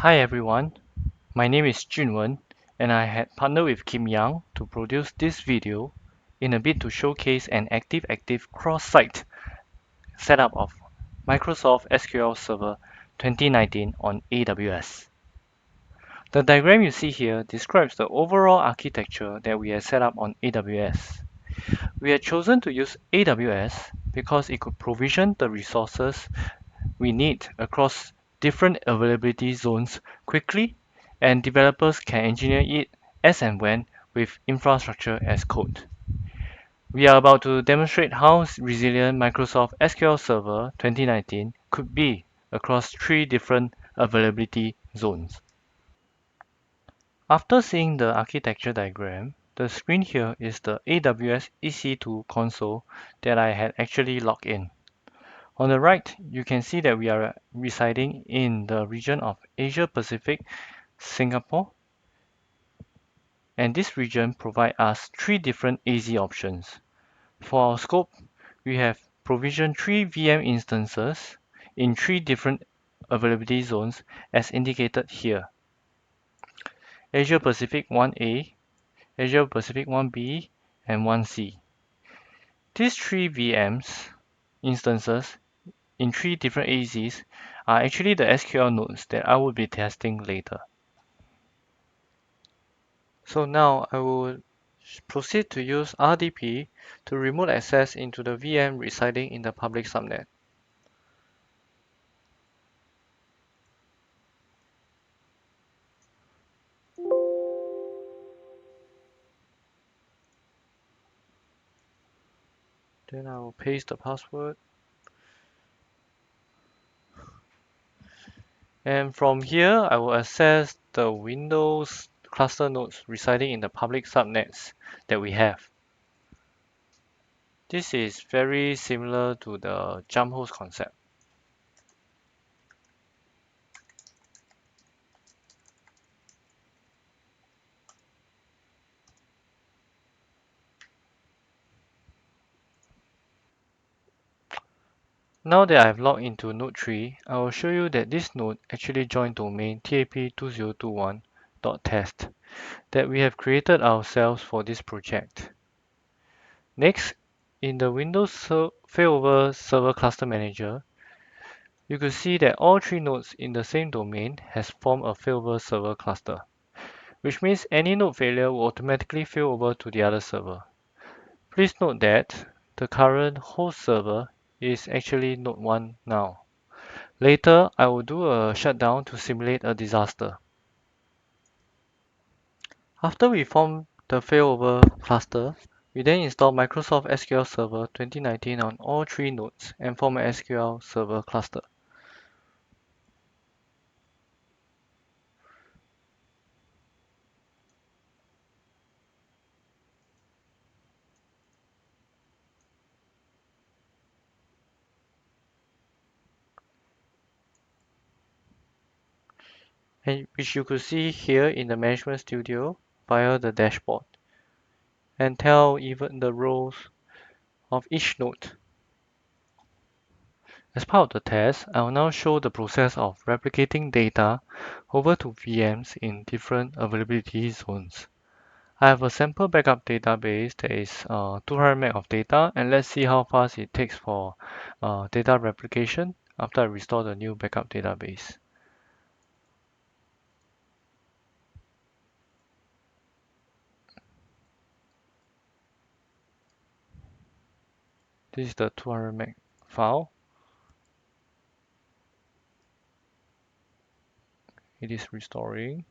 Hi everyone, my name is Junwen and I had partnered with Kim Yang to produce this video in a bid to showcase an active cross-site setup of Microsoft SQL Server 2019 on AWS. The diagram you see here describes the overall architecture that we have set up on AWS. We had chosen to use AWS because it could provision the resources we need across different availability zones quickly, and developers can engineer it as and when with infrastructure as code. We are about to demonstrate how resilient Microsoft SQL Server 2019 could be across three different availability zones. After seeing the architecture diagram, the screen here is the AWS EC2 Console that I had actually logged in. On the right, you can see that we are residing in the region of Asia Pacific, Singapore, and this region provides us three different AZ options. For our scope, we have provisioned three VM instances in three different availability zones as indicated here. Asia Pacific 1A, Asia Pacific 1B, and 1C. These three VMs instances in three different AZs are actually the SQL nodes that I will be testing later. So now I will proceed to use RDP to remote access into the VM residing in the public subnet. Then I will paste the password. And from here, I will access the Windows cluster nodes residing in the public subnets that we have. This is very similar to the Jumphost concept. Now that I've logged into node 3, I will show you that this node actually joined domain tap2021.test that we have created ourselves for this project. Next, in the Windows Failover Server Cluster Manager, you could see that all three nodes in the same domain has formed a failover server cluster, which means any node failure will automatically fail over to the other server. Please note that the current host server is actually node 1 now. Later, I will do a shutdown to simulate a disaster. After we form the failover cluster, we then install Microsoft SQL Server 2019 on all three nodes and form a SQL Server cluster. And which you could see here in the Management Studio via the dashboard, and tell even the roles of each node. As part of the test, I will now show the process of replicating data over to VMs in different availability zones. I have a sample backup database that is 200 MB of data, and let's see how fast it takes for data replication after I restore the new backup database. This is the 200 MB file. It is restoring.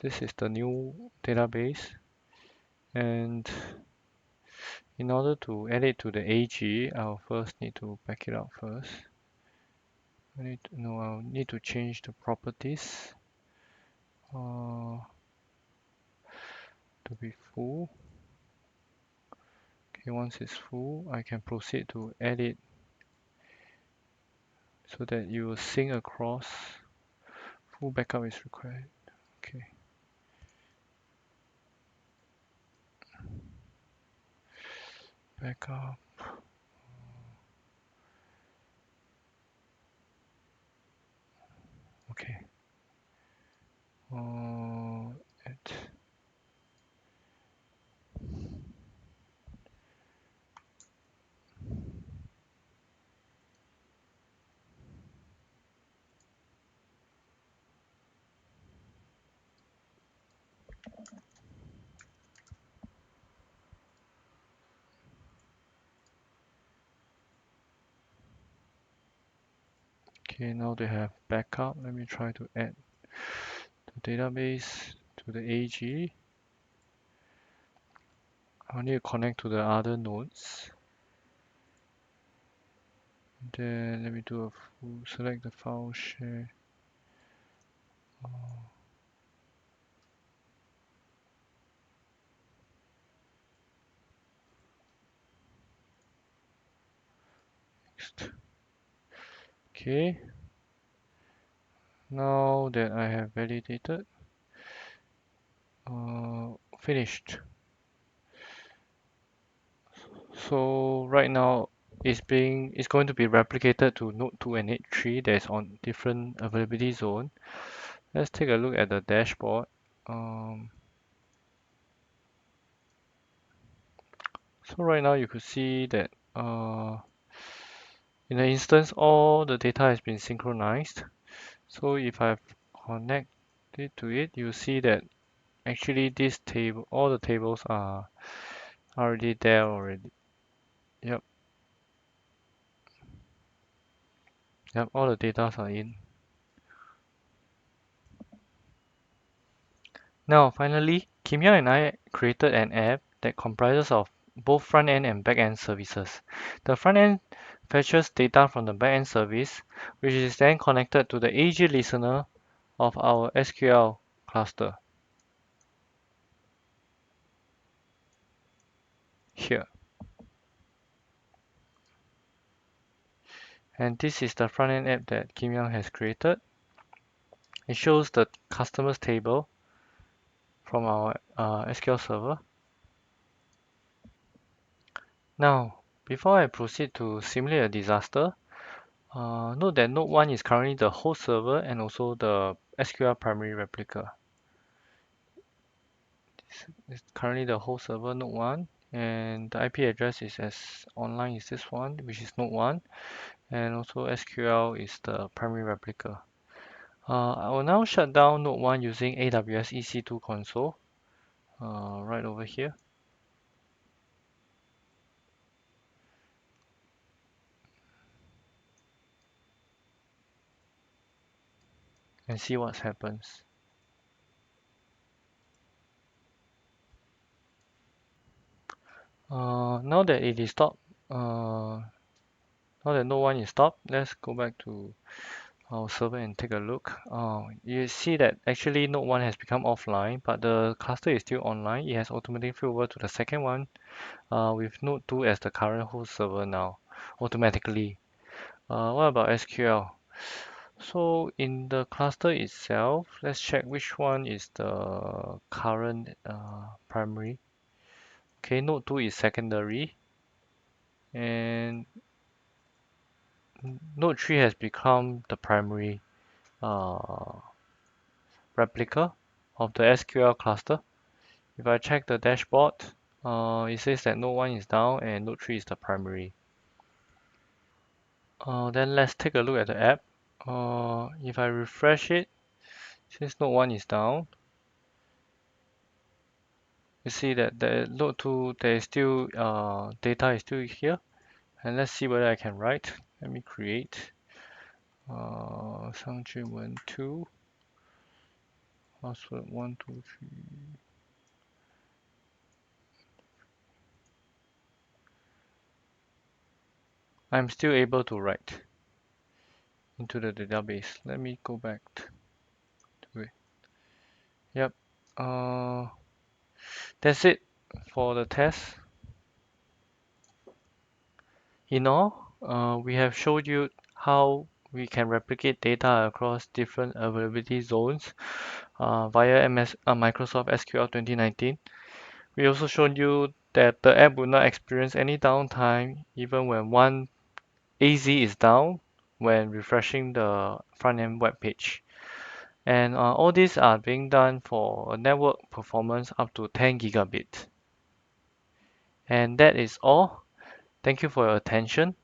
This is the new database, and in order to add it to the AG, I'll first need to back it up first. I'll need to change the properties to be full. Okay, once it's full, I can proceed to edit so that you will sync across. Full backup is required. Okay. Backup. Okay. At Okay, now they have backup. Let me try to add the database to the AG. I need to connect to the other nodes. Then let me do a full select the file share. Next. Okay. Now that I have validated, finished. So right now it's going to be replicated to node 2 and node 3 that is on different availability zone. Let's take a look at the dashboard. So right now you could see that in the instance all the data has been synchronized. So if I connect it to it, you see that actually this table, all the tables are already there already. Yep, yep, all the data are in. Now, finally, Kim Yang and I created an app that comprises of both front-end and back-end services. The front-end fetches data from the back-end service, which is then connected to the AG listener of our SQL cluster here. And this is the front-end app that Kim Yang has created. It shows the customers table from our SQL Server. Now, before I proceed to simulate a disaster, note that node 1 is currently the host server and also the SQL primary replica. It's currently the host server node 1, and the IP address is as online is this one, which is node 1, and also SQL is the primary replica. I will now shut down node 1 using AWS EC2 Console right over here. And see what happens. Now that it is stopped, now that node 1 is stopped, let's go back to our server and take a look. You see that actually node 1 has become offline, but the cluster is still online. It has automatically filled over to the second one with node 2 as the current host server now, automatically. What about SQL? So in the cluster itself, let's check which one is the current primary. Okay, node 2 is secondary, and node 3 has become the primary uh, replica of the SQL cluster. If I check the dashboard, it says that node 1 is down and node 3 is the primary. Then let's take a look at the app. If I refresh it, since node 1 is down, you see that the node 2, there is still data is still here. And let's see whether I can write. Let me create 312 password 123. I'm still able to write into the database. Let me go back to it. Yep. That's it for the test. In all, we have showed you how we can replicate data across different availability zones via Microsoft SQL 2019. We also showed you that the app will not experience any downtime even when one AZ is down when refreshing the front-end web page. And all these are being done for a network performance up to 10 gigabit. And that is all. Thank you for your attention.